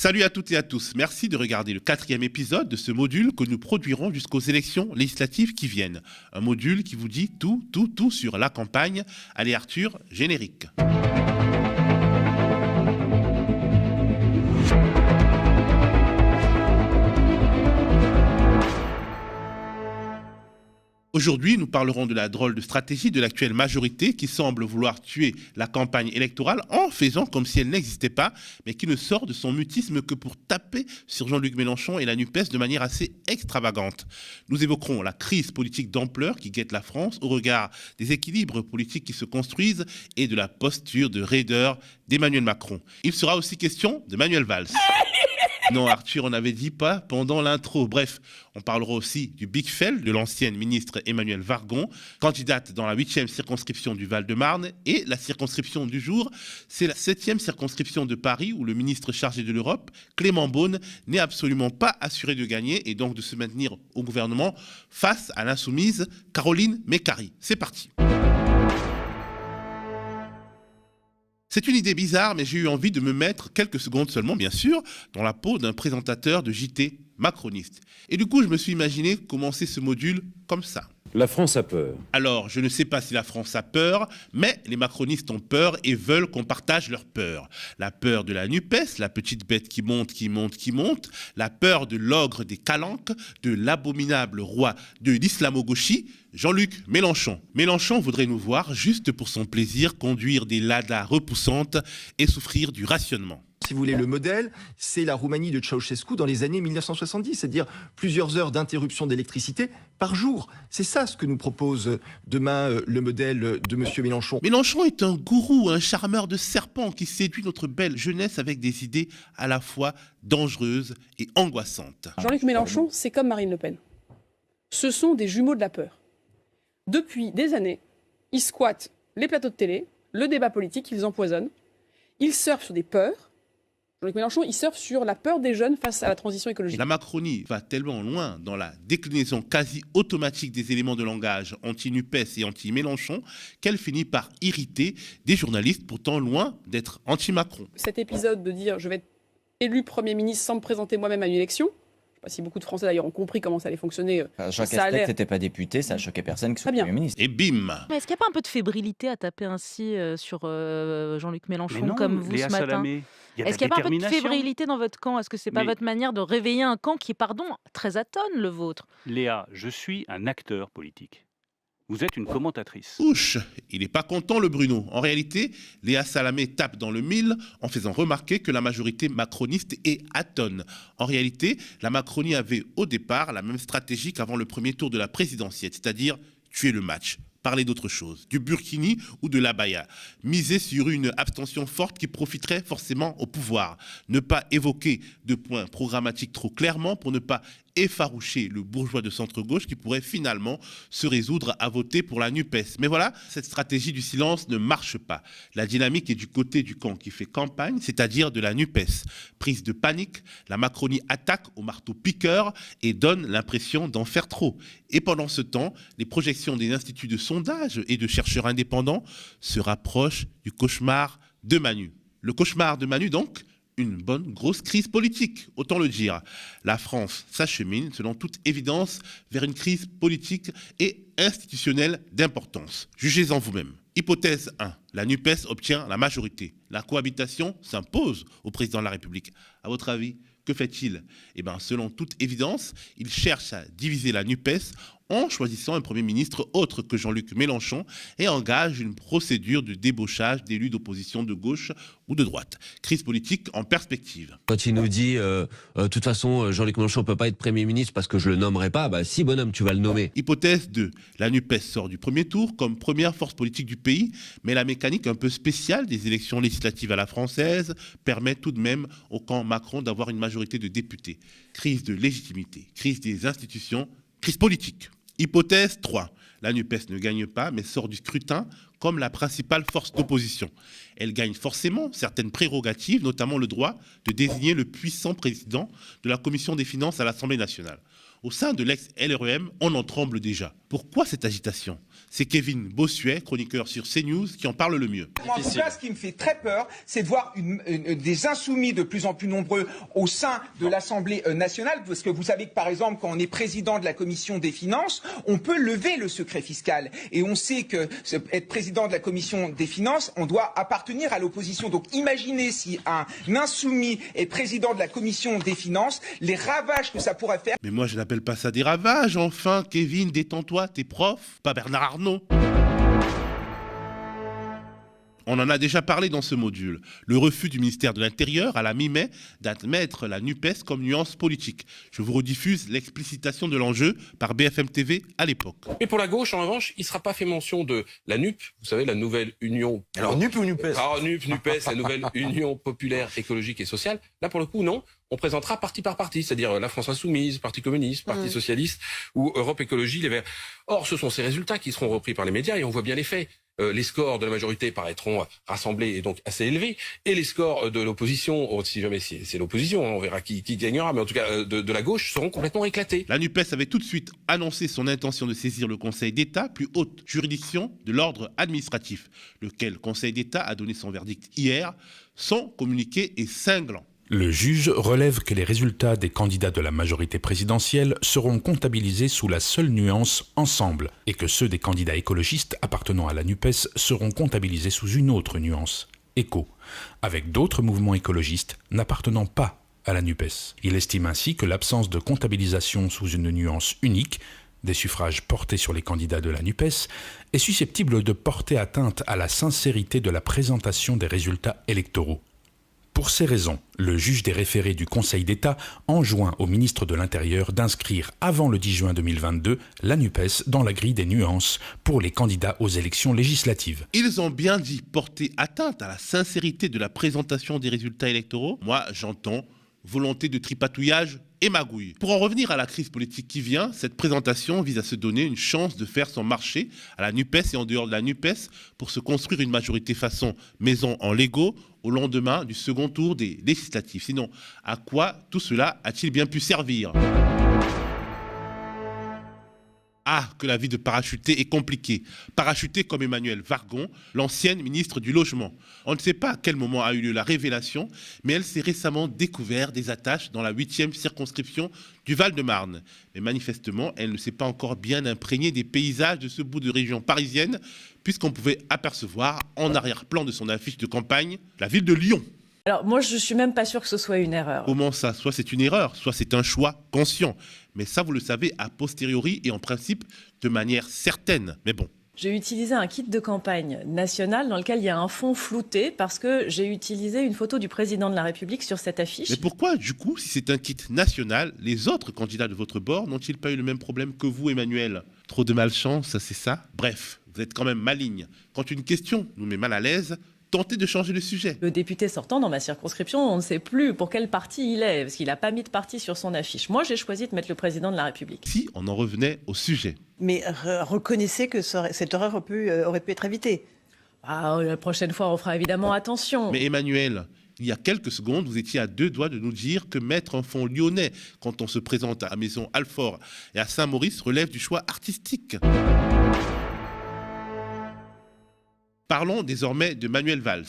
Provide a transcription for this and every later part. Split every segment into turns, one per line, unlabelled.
Salut à toutes et à tous, merci de regarder le 4e épisode de ce module que nous produirons jusqu'aux élections législatives qui viennent. Un module qui vous dit tout sur la campagne. Allez Arthur, générique. Aujourd'hui, nous parlerons de la drôle de stratégie de l'actuelle majorité qui semble vouloir tuer la campagne électorale en faisant comme si elle n'existait pas, mais qui ne sort de son mutisme que pour taper sur Jean-Luc Mélenchon et la NUPES de manière assez extravagante. Nous évoquerons la crise politique d'ampleur qui guette la France au regard des équilibres politiques qui se construisent et de la posture de raideur d'Emmanuel Macron. Il sera aussi question de Manuel Valls. Non, Arthur, on n'avait dit pas pendant l'intro. Bref, on parlera aussi du Big Fail de l'ancienne ministre Emmanuelle Wargon, candidate dans la 8e circonscription du Val-de-Marne. Et la circonscription du jour, c'est la 7e circonscription de Paris où le ministre chargé de l'Europe, Clément Beaune, n'est absolument pas assuré de gagner et donc de se maintenir au gouvernement face à l'insoumise Caroline Mécari. C'est parti. C'est une idée bizarre, mais j'ai eu envie de me mettre, quelques secondes seulement bien sûr, dans la peau d'un présentateur de JT macroniste. Et du coup, je me suis imaginé commencer ce module comme ça.
La France a peur.
Alors, je ne sais pas si la France a peur, mais les macronistes ont peur et veulent qu'on partage leur peur. La peur de la NUPES, la petite bête qui monte. La peur de l'ogre des calanques, de l'abominable roi de l'islamo-gauchie, Jean-Luc Mélenchon. Mélenchon voudrait nous voir, juste pour son plaisir, conduire des ladas repoussantes et souffrir du rationnement.
Si vous voulez, le modèle, c'est la Roumanie de Ceausescu dans les années 1970, c'est-à-dire plusieurs heures d'interruption d'électricité par jour. C'est ça ce que nous propose demain le modèle de M. Mélenchon.
Mélenchon est un gourou, un charmeur de serpents qui séduit notre belle jeunesse avec des idées à la fois dangereuses et angoissantes.
Jean-Luc Mélenchon, c'est comme Marine Le Pen. Ce sont des jumeaux de la peur. Depuis des années, ils squattent les plateaux de télé, le débat politique, ils les empoisonnent. Ils surfent sur des peurs. Jean-Luc Mélenchon, il surfe sur la peur des jeunes face à la transition écologique.
La Macronie va tellement loin dans la déclinaison quasi automatique des éléments de langage anti-NUPES et anti-Mélenchon qu'elle finit par irriter des journalistes pourtant loin d'être anti-Macron.
Cet épisode de dire « je vais être élu Premier ministre sans me présenter moi-même à une élection », je ne sais pas si beaucoup de Français d'ailleurs ont compris comment ça allait fonctionner.
Jean Castex n'était pas député, ça a choqué personne qui soit Premier ministre.
Et bim.
Mais est-ce qu'il n'y a pas un peu de fébrilité à taper ainsi sur Jean-Luc Mélenchon
non,
comme vous
Léa
ce matin
Salamé,
Est-ce qu'il n'y a pas un peu de fébrilité dans votre camp? Est-ce que ce n'est pas votre manière de réveiller un camp qui est, pardon, très atone, le vôtre?
Léa, je suis un acteur politique. Vous êtes une commentatrice.
Ouch, il n'est pas content le Bruno. En réalité, Léa Salamé tape dans le mille en faisant remarquer que la majorité macroniste est atone. En réalité, la Macronie avait au départ la même stratégie qu'avant le premier tour de la présidentielle, c'est-à-dire tuer le match. Parler d'autre chose, du burkini ou de l'abaya. Miser sur une abstention forte qui profiterait forcément au pouvoir. Ne pas évoquer de points programmatiques trop clairement pour ne pas effaroucher le bourgeois de centre-gauche qui pourrait finalement se résoudre à voter pour la NUPES. Mais voilà, cette stratégie du silence ne marche pas. La dynamique est du côté du camp qui fait campagne, c'est-à-dire de la NUPES. Prise de panique, la Macronie attaque au marteau-piqueur et donne l'impression d'en faire trop. Et pendant ce temps, les projections des instituts de sondage et de chercheurs indépendants se rapprochent du cauchemar de Manu. Le cauchemar de Manu, donc, une bonne grosse crise politique, autant le dire. La France s'achemine, selon toute évidence, vers une crise politique et institutionnelle d'importance. Jugez-en vous-même. Hypothèse 1. La NUPES obtient la majorité. La cohabitation s'impose au président de la République. À votre avis, que fait-il? Eh bien, selon toute évidence, il cherche à diviser la NUPES en choisissant un Premier ministre autre que Jean-Luc Mélenchon et engage une procédure de débauchage d'élus d'opposition de gauche ou de droite. Crise politique en perspective.
Quand il nous dit de toute façon, Jean-Luc Mélenchon ne peut pas être Premier ministre parce que je ne le nommerai pas, bah si bonhomme, tu vas le nommer.
Hypothèse 2. La NUPES sort du premier tour comme première force politique du pays, mais la mécanique un peu spéciale des élections législatives à la française permet tout de même au camp Macron d'avoir une majorité de députés. Crise de légitimité, crise des institutions, crise politique. Hypothèse 3. La NUPES ne gagne pas, mais sort du scrutin comme la principale force d'opposition. Elle gagne forcément certaines prérogatives, notamment le droit de désigner le puissant président de la Commission des finances à l'Assemblée nationale. Au sein de l'ex-LREM, on en tremble déjà. Pourquoi cette agitation? C'est Kevin Bossuet, chroniqueur sur CNews, qui en parle le mieux.
En tout cas, ce qui me fait très peur, c'est de voir des insoumis de plus en plus nombreux au sein de l'Assemblée nationale, parce que vous savez que, par exemple, quand on est président de la Commission des Finances, on peut lever le secret fiscal. Et on sait que être président de la Commission des Finances, on doit appartenir à l'opposition. Donc imaginez si un insoumis est président de la Commission des Finances, les ravages que ça pourrait faire.
Mais moi, je n'appelle pas ça des ravages. Enfin, Kevin, détends-toi, t'es prof, pas Bernard Arnault. On en a déjà parlé dans ce module. Le refus du ministère de l'Intérieur à la mi-mai d'admettre la NUPES comme nuance politique. Je vous rediffuse l'explicitation de l'enjeu par BFM TV à l'époque.
Mais pour la gauche, en revanche, il ne sera pas fait mention de la NUP, vous savez, la nouvelle union...
Alors NUP ou NUPES?
Alors NUPES, la nouvelle union populaire, écologique et sociale. Là, pour le coup, non. On présentera parti par parti, c'est-à-dire la France Insoumise, Parti communiste, Parti socialiste ou Europe Écologie, les Verts. Or, ce sont ces résultats qui seront repris par les médias et on voit bien les faits. Les scores de la majorité paraîtront rassemblés et donc assez élevés, et les scores de l'opposition, si jamais c'est l'opposition, on verra qui gagnera, mais en tout cas de la gauche, seront complètement éclatés.
La NUPES avait tout de suite annoncé son intention de saisir le Conseil d'État, plus haute juridiction de l'ordre administratif, lequel Conseil d'État a donné son verdict hier, sans communiqué et cinglant.
Le juge relève que les résultats des candidats de la majorité présidentielle seront comptabilisés sous la seule nuance « ensemble » et que ceux des candidats écologistes appartenant à la NUPES seront comptabilisés sous une autre nuance « éco », avec d'autres mouvements écologistes n'appartenant pas à la NUPES. Il estime ainsi que l'absence de comptabilisation sous une nuance unique des suffrages portés sur les candidats de la NUPES est susceptible de porter atteinte à la sincérité de la présentation des résultats électoraux. Pour ces raisons, le juge des référés du Conseil d'État enjoint au ministre de l'Intérieur d'inscrire avant le 10 juin 2022 la NUPES dans la grille des nuances pour les candidats aux élections législatives.
Ils ont bien dit porter atteinte à la sincérité de la présentation des résultats électoraux. Moi, j'entends volonté de tripatouillage et magouille. Pour en revenir à la crise politique qui vient, cette présentation vise à se donner une chance de faire son marché à la NUPES et en dehors de la NUPES pour se construire une majorité façon maison en Lego au lendemain du second tour des législatives. Sinon, à quoi tout cela a-t-il bien pu servir ? Ah, que la vie de parachuté est compliquée. Parachuté comme Emmanuelle Wargon, l'ancienne ministre du Logement. On ne sait pas à quel moment a eu lieu la révélation, mais elle s'est récemment découvert des attaches dans la 8e circonscription du Val-de-Marne. Mais manifestement, elle ne s'est pas encore bien imprégnée des paysages de ce bout de région parisienne, puisqu'on pouvait apercevoir en arrière-plan de son affiche de campagne la ville de Lyon.
Alors moi, je ne suis même pas sûre que ce soit une erreur.
Comment ça ? Soit c'est une erreur, soit c'est un choix conscient. Mais ça, vous le savez a posteriori et en principe de manière certaine. Mais bon.
J'ai utilisé un kit de campagne national dans lequel il y a un fond flouté parce que j'ai utilisé une photo du président de la République sur cette affiche.
Mais pourquoi, du coup, si c'est un kit national, les autres candidats de votre bord n'ont-ils pas eu le même problème que vous, Emmanuel ? Trop de malchance, c'est ça ? Bref, vous êtes quand même maligne. Quand une question nous met mal à l'aise, tentez de changer le sujet.
Le député sortant dans ma circonscription, on ne sait plus pour quel parti il est, parce qu'il n'a pas mis de parti sur son affiche. Moi, j'ai choisi de mettre le président de la République.
Si on en revenait au sujet.
Mais reconnaissez que cette erreur aurait pu être évitée.
La prochaine fois, on fera évidemment attention.
Mais Emmanuel, il y a quelques secondes, vous étiez à 2 doigts de nous dire que mettre un fond lyonnais quand on se présente à Maison Alfort et à Saint-Maurice relève du choix artistique. Parlons désormais de Manuel Valls.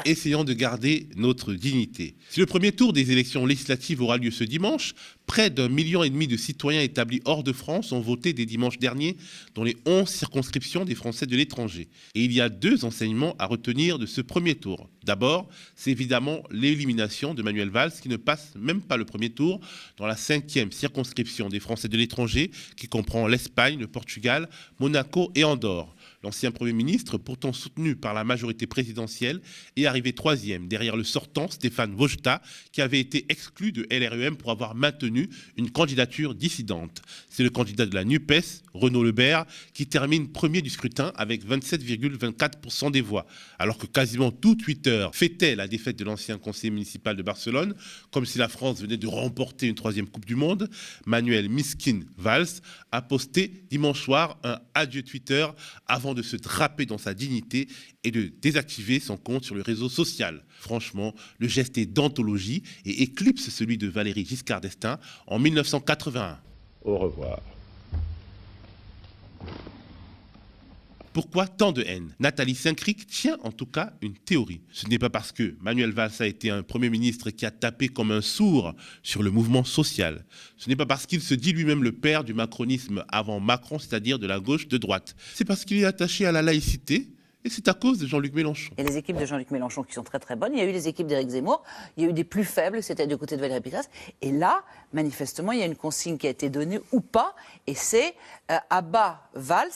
Essayons de garder notre dignité. Si le premier tour des élections législatives aura lieu ce dimanche, près d'1,5 million de citoyens établis hors de France ont voté dès dimanche dernier dans les 11 circonscriptions des Français de l'étranger. Et il y a 2 enseignements à retenir de ce premier tour. D'abord, c'est évidemment l'élimination de Manuel Valls qui ne passe même pas le premier tour dans la 5e circonscription des Français de l'étranger qui comprend l'Espagne, le Portugal, Monaco et Andorre. L'ancien Premier ministre, pourtant soutenu par la majorité présidentielle, est arrivé 3e, derrière le sortant Stéphane Vojta, qui avait été exclu de LREM pour avoir maintenu une candidature dissidente. C'est le candidat de la NUPES, Renaud Lebert, qui termine premier du scrutin avec 27,24% des voix, alors que quasiment tout Twitter fêtait la défaite de l'ancien conseiller municipal de Barcelone, comme si la France venait de remporter une 3e Coupe du Monde. Manuel Miskin Valls a posté dimanche soir un adieu Twitter avant de se draper dans sa dignité et de désactiver son compte sur le réseau social. Franchement, le geste est d'anthologie et éclipse celui de Valéry Giscard d'Estaing en 1981.
Au revoir.
Pourquoi tant de haine? Nathalie Saint-Cric tient en tout cas une théorie. Ce n'est pas parce que Manuel Valls a été un Premier ministre qui a tapé comme un sourd sur le mouvement social. Ce n'est pas parce qu'il se dit lui-même le père du macronisme avant Macron, c'est-à-dire de la gauche de droite. C'est parce qu'il est attaché à la laïcité. Et c'est à cause de Jean-Luc Mélenchon.
Il y a les équipes de Jean-Luc Mélenchon qui sont très très bonnes. Il y a eu les équipes d'Éric Zemmour. Il y a eu des plus faibles, c'était du côté de Valérie Pécresse. Et là, manifestement, il y a une consigne qui a été donnée ou pas. Et c'est à bas Valls,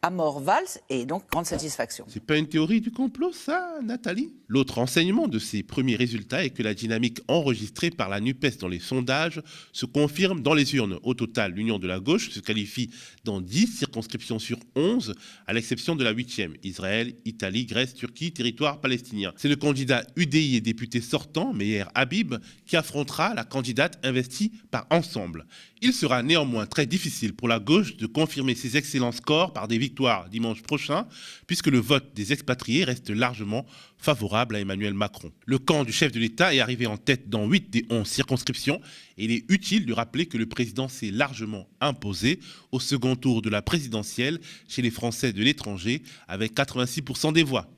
à mort Valls, et donc grande satisfaction.
C'est pas une théorie du complot, ça, Nathalie? L'autre enseignement de ces premiers résultats est que la dynamique enregistrée par la NUPES dans les sondages se confirme dans les urnes. Au total, l'Union de la gauche se qualifie dans 10 circonscriptions sur 11, à l'exception de la 8e, Israël, Italie, Grèce, Turquie, territoire palestinien. C'est le candidat UDI et député sortant, Meyer Habib, qui affrontera la candidate investie par Ensemble. Il sera néanmoins très difficile pour la gauche de confirmer ses excellents scores par des victoires dimanche prochain, puisque le vote des expatriés reste largement favorable à Emmanuel Macron. Le camp du chef de l'État est arrivé en tête dans 8 des 11 circonscriptions et il est utile de rappeler que le président s'est largement imposé au second tour de la présidentielle chez les Français de l'étranger avec 86% des voix.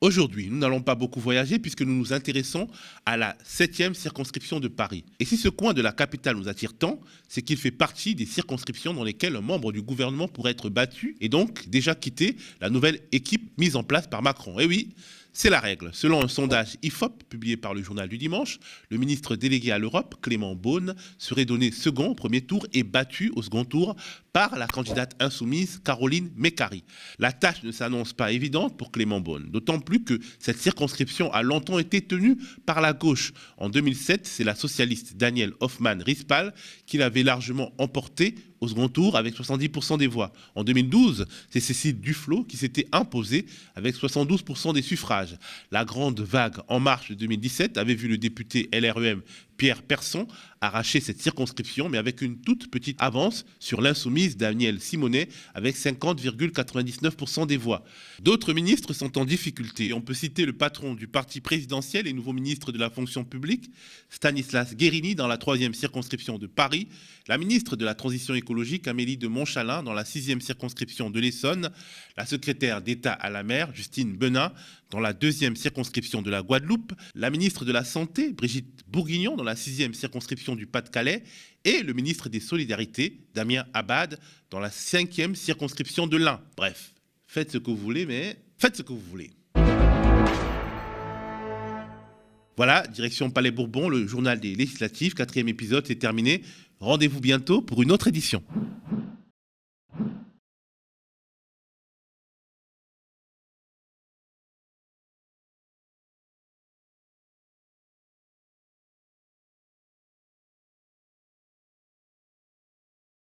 Aujourd'hui, nous n'allons pas beaucoup voyager puisque nous nous intéressons à la 7e circonscription de Paris. Et si ce coin de la capitale nous attire tant, c'est qu'il fait partie des circonscriptions dans lesquelles un membre du gouvernement pourrait être battu et donc déjà quitter la nouvelle équipe mise en place par Macron. Et oui, c'est la règle. Selon un sondage IFOP publié par le journal du dimanche, le ministre délégué à l'Europe, Clément Beaune, serait donné second au premier tour et battu au second tour par la candidate insoumise Caroline Mécari. La tâche ne s'annonce pas évidente pour Clément Beaune, d'autant plus que cette circonscription a longtemps été tenue par la gauche. En 2007, c'est la socialiste Danielle Hoffmann-Rispal qui l'avait largement emporté au second tour avec 70% des voix. En 2012, c'est Cécile Duflot qui s'était imposée avec 72% des suffrages. La grande vague En Marche de 2017 avait vu le député LREM Pierre Persson arracher cette circonscription, mais avec une toute petite avance sur l'insoumise Danielle Simonet avec 50,99% des voix. D'autres ministres sont en difficulté. On peut citer le patron du parti présidentiel et nouveau ministre de la fonction publique, Stanislas Guerini, dans la 3e circonscription de Paris, la ministre de la Transition écologique, Amélie de Montchalin, dans la 6e circonscription de l'Essonne, la secrétaire d'État à la mer, Justine Benin, dans la 2e circonscription de la Guadeloupe, la ministre de la Santé, Brigitte Bourguignon, dans la 6e circonscription du Pas-de-Calais, et le ministre des Solidarités, Damien Abad, dans la 5e circonscription de l'Ain. Bref, faites ce que vous voulez, mais faites ce que vous voulez. Voilà, direction Palais Bourbon, le journal des législatives, 4e épisode, c'est terminé. Rendez-vous bientôt pour une autre édition.